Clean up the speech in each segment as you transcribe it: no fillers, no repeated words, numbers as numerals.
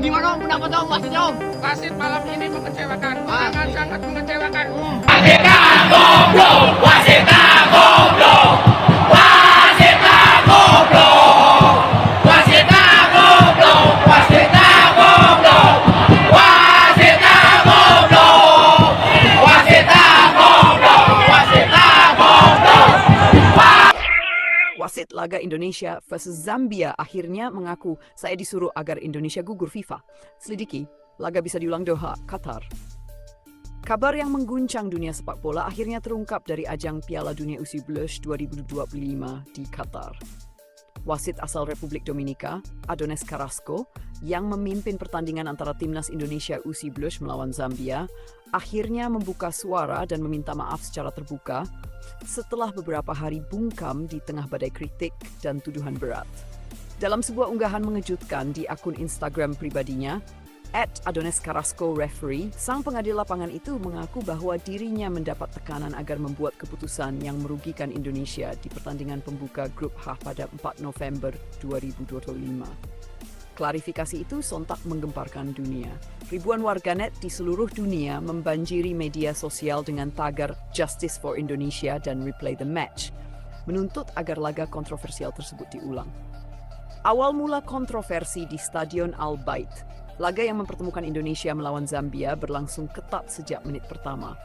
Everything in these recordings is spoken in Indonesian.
Gimana pendapat Om wasit Om? Wasit malam ini mengecewakan, sangat mengecewakan. Wasit laga Indonesia versus Zambia akhirnya mengaku saya disuruh agar Indonesia gugur FIFA. Selidiki, laga bisa diulang Doha, Qatar. Kabar yang mengguncang dunia sepak bola akhirnya terungkap dari ajang Piala Dunia U17 2025 di Qatar. Wasit asal Republik Dominika, Adonis Carrasco, yang memimpin pertandingan antara timnas Indonesia U17 melawan Zambia, akhirnya membuka suara dan meminta maaf secara terbuka setelah beberapa hari bungkam di tengah badai kritik dan tuduhan berat. Dalam sebuah unggahan mengejutkan di akun Instagram pribadinya, @AdonisCarrascoReferee, sang pengadil lapangan itu mengaku bahwa dirinya mendapat tekanan agar membuat keputusan yang merugikan Indonesia di pertandingan pembuka grup H pada 4 November 2025. Klarifikasi itu sontak menggemparkan dunia. Ribuan warganet di seluruh dunia membanjiri media sosial dengan tagar Justice for Indonesia dan Replay the Match, menuntut agar laga kontroversial tersebut diulang. Awal mula kontroversi di Stadion Al Bait, laga yang mempertemukan Indonesia melawan Zambia, berlangsung ketat sejak menit pertama.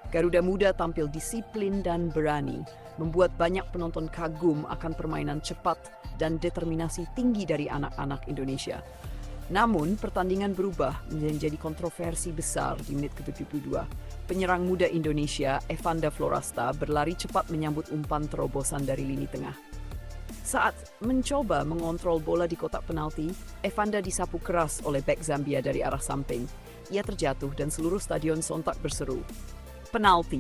Garuda Muda tampil disiplin dan berani, membuat banyak penonton kagum akan permainan cepat dan determinasi tinggi dari anak-anak Indonesia. Namun, pertandingan berubah menjadi kontroversi besar di menit ke-72. Penyerang muda Indonesia, Evander Florasta, berlari cepat menyambut umpan terobosan dari lini tengah. Saat mencoba mengontrol bola di kotak penalti, Evander disapu keras oleh bek Zambia dari arah samping. Ia terjatuh dan seluruh stadion sontak berseru, penalti.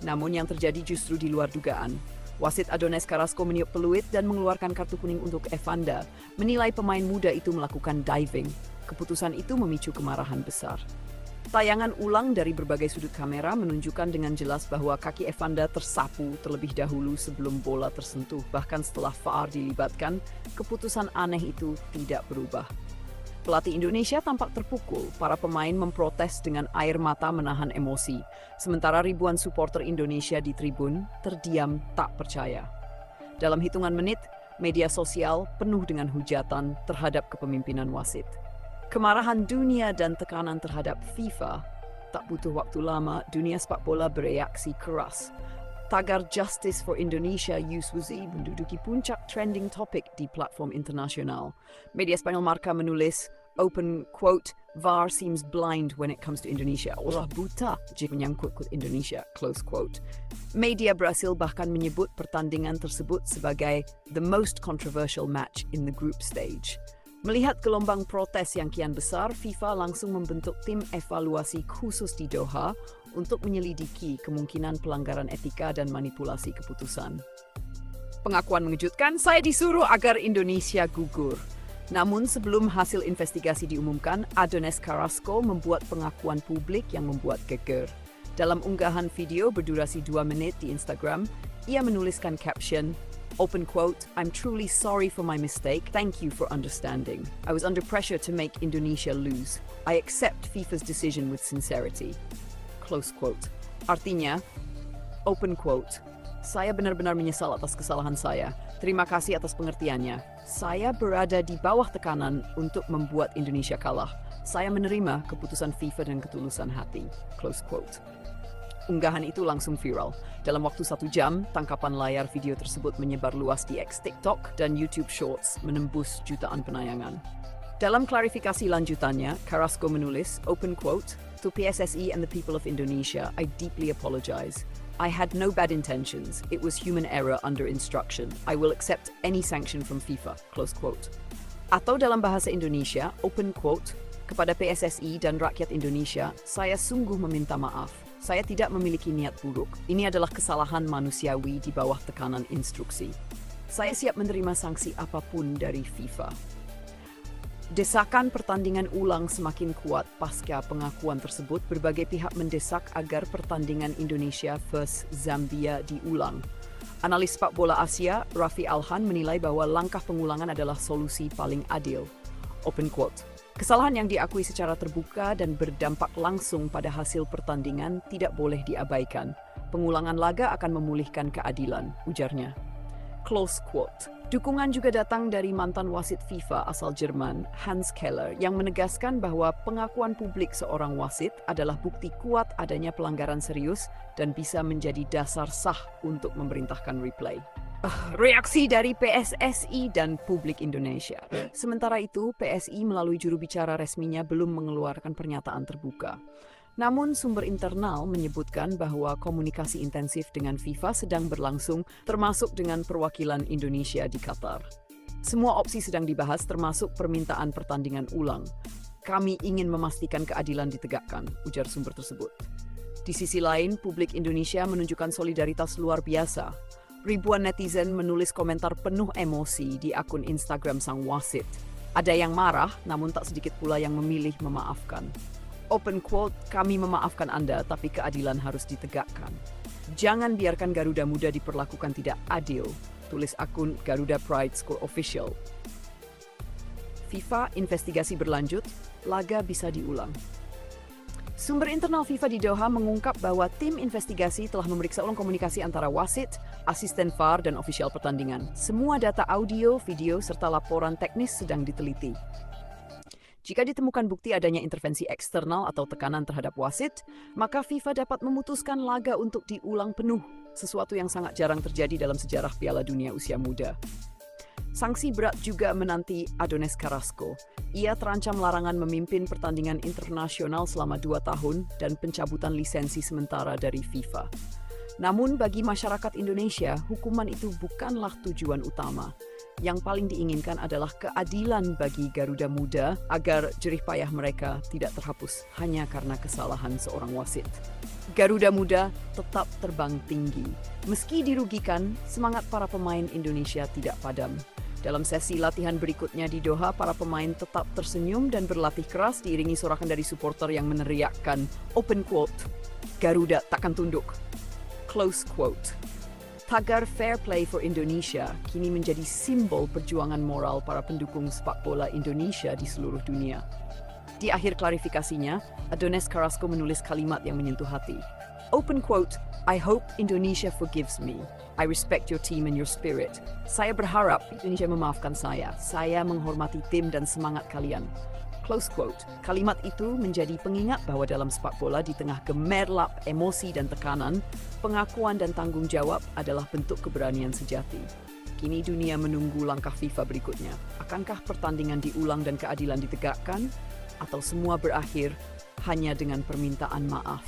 Namun yang terjadi justru di luar dugaan. Wasit Adonis Carrasco meniup peluit dan mengeluarkan kartu kuning untuk Evander, menilai pemain muda itu melakukan diving. Keputusan itu memicu kemarahan besar. Tayangan ulang dari berbagai sudut kamera menunjukkan dengan jelas bahwa kaki Evander tersapu terlebih dahulu sebelum bola tersentuh. Bahkan setelah VAR dilibatkan, keputusan aneh itu tidak berubah. Pelatih Indonesia tampak terpukul. Para pemain memprotes dengan air mata menahan emosi. Sementara ribuan supporter Indonesia di tribun terdiam tak percaya. Dalam hitungan menit, media sosial penuh dengan hujatan terhadap kepemimpinan wasit. Kemarahan dunia dan tekanan terhadap FIFA, tak butuh waktu lama dunia sepak bola bereaksi keras. Tagar Justice for Indonesia USWZ menduduki puncak trending topic di platform internasional. Media Spanyol Marca menulis, open quote, VAR seems blind when it comes to Indonesia. Allah buta jika menyangkut Indonesia, close quote. Media Brasil bahkan menyebut pertandingan tersebut sebagai the most controversial match in the group stage. Melihat gelombang protes yang kian besar, FIFA langsung membentuk tim evaluasi khusus di Doha untuk menyelidiki kemungkinan pelanggaran etika dan manipulasi keputusan. Pengakuan mengejutkan, saya disuruh agar Indonesia gugur. Namun sebelum hasil investigasi diumumkan, Adonis Carrasco membuat pengakuan publik yang membuat geger. Dalam unggahan video berdurasi 2 menit di Instagram, ia menuliskan caption, open quote, I'm truly sorry for my mistake. Thank you for understanding. I was under pressure to make Indonesia lose. I accept FIFA's decision with sincerity. Close quote. Artinya, open quote, saya benar-benar menyesal atas kesalahan saya. Terima kasih atas pengertiannya. Saya berada di bawah tekanan untuk membuat Indonesia kalah. Saya menerima keputusan FIFA dan ketulusan hati. Close quote. Unggahan itu langsung viral. Dalam waktu 1 jam, tangkapan layar video tersebut menyebar luas di X, TikTok, dan YouTube Shorts, menembus jutaan penayangan. Dalam klarifikasi lanjutannya, Carrasco menulis, open quote, to PSSI and the people of Indonesia, I deeply apologize. I had no bad intentions. It was human error under instruction. I will accept any sanction from FIFA, close quote. Atau dalam bahasa Indonesia, open quote, kepada PSSI dan rakyat Indonesia, saya sungguh meminta maaf. Saya tidak memiliki niat buruk. Ini adalah kesalahan manusiawi di bawah tekanan instruksi. Saya siap menerima sanksi apapun dari FIFA. Desakan pertandingan ulang semakin kuat pasca pengakuan tersebut. Berbagai pihak mendesak agar pertandingan Indonesia vs Zambia diulang. Analis sepak bola Asia, Raffi Alhan, menilai bahwa langkah pengulangan adalah solusi paling adil. Open quote. Kesalahan yang diakui secara terbuka dan berdampak langsung pada hasil pertandingan tidak boleh diabaikan. Pengulangan laga akan memulihkan keadilan, ujarnya. Close quote. Dukungan juga datang dari mantan wasit FIFA asal Jerman, Hans Keller, yang menegaskan bahwa pengakuan publik seorang wasit adalah bukti kuat adanya pelanggaran serius dan bisa menjadi dasar sah untuk memerintahkan replay. Reaksi dari PSSI dan publik Indonesia. Sementara itu, PSI melalui juru bicara resminya belum mengeluarkan pernyataan terbuka. Namun, sumber internal menyebutkan bahwa komunikasi intensif dengan FIFA sedang berlangsung, termasuk dengan perwakilan Indonesia di Qatar. Semua opsi sedang dibahas, termasuk permintaan pertandingan ulang. Kami ingin memastikan keadilan ditegakkan, ujar sumber tersebut. Di sisi lain, publik Indonesia menunjukkan solidaritas luar biasa. Ribuan netizen menulis komentar penuh emosi di akun Instagram sang wasit. Ada yang marah, namun tak sedikit pula yang memilih memaafkan. Open quote, kami memaafkan Anda, tapi keadilan harus ditegakkan. Jangan biarkan Garuda Muda diperlakukan tidak adil, tulis akun Garuda Pride Score Official. FIFA investigasi berlanjut, laga bisa diulang. Sumber internal FIFA di Doha mengungkap bahwa tim investigasi telah memeriksa ulang komunikasi antara wasit, asisten VAR, dan ofisial pertandingan. Semua data audio, video, serta laporan teknis sedang diteliti. Jika ditemukan bukti adanya intervensi eksternal atau tekanan terhadap wasit, maka FIFA dapat memutuskan laga untuk diulang penuh, sesuatu yang sangat jarang terjadi dalam sejarah Piala Dunia usia muda. Sanksi berat juga menanti Adonis Carrasco. Ia terancam larangan memimpin pertandingan internasional selama 2 tahun dan pencabutan lisensi sementara dari FIFA. Namun bagi masyarakat Indonesia, hukuman itu bukanlah tujuan utama. Yang paling diinginkan adalah keadilan bagi Garuda Muda agar jerih payah mereka tidak terhapus hanya karena kesalahan seorang wasit. Garuda Muda tetap terbang tinggi. Meski dirugikan, semangat para pemain Indonesia tidak padam. Dalam sesi latihan berikutnya di Doha, para pemain tetap tersenyum dan berlatih keras diiringi sorakan dari supporter yang meneriakkan, open quote, Garuda takkan tunduk, close quote. Tagar Fair Play for Indonesia kini menjadi simbol perjuangan moral para pendukung sepak bola Indonesia di seluruh dunia. Di akhir klarifikasinya, Adonis Carrasco menulis kalimat yang menyentuh hati. Open quote, I hope Indonesia forgives me. I respect your team and your spirit. Saya berharap Indonesia memaafkan saya. Saya menghormati tim dan semangat kalian. Close quote. Kalimat itu menjadi pengingat bahwa dalam sepak bola di tengah gemerlap emosi dan tekanan, pengakuan dan tanggung jawab adalah bentuk keberanian sejati. Kini dunia menunggu langkah FIFA berikutnya. Akankah pertandingan diulang dan keadilan ditegakkan? Atau semua berakhir hanya dengan permintaan maaf?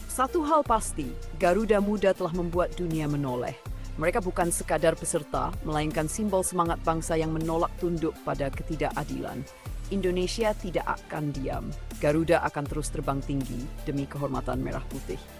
Satu hal pasti, Garuda Muda telah membuat dunia menoleh. Mereka bukan sekadar peserta, melainkan simbol semangat bangsa yang menolak tunduk pada ketidakadilan. Indonesia tidak akan diam. Garuda akan terus terbang tinggi demi kehormatan merah putih.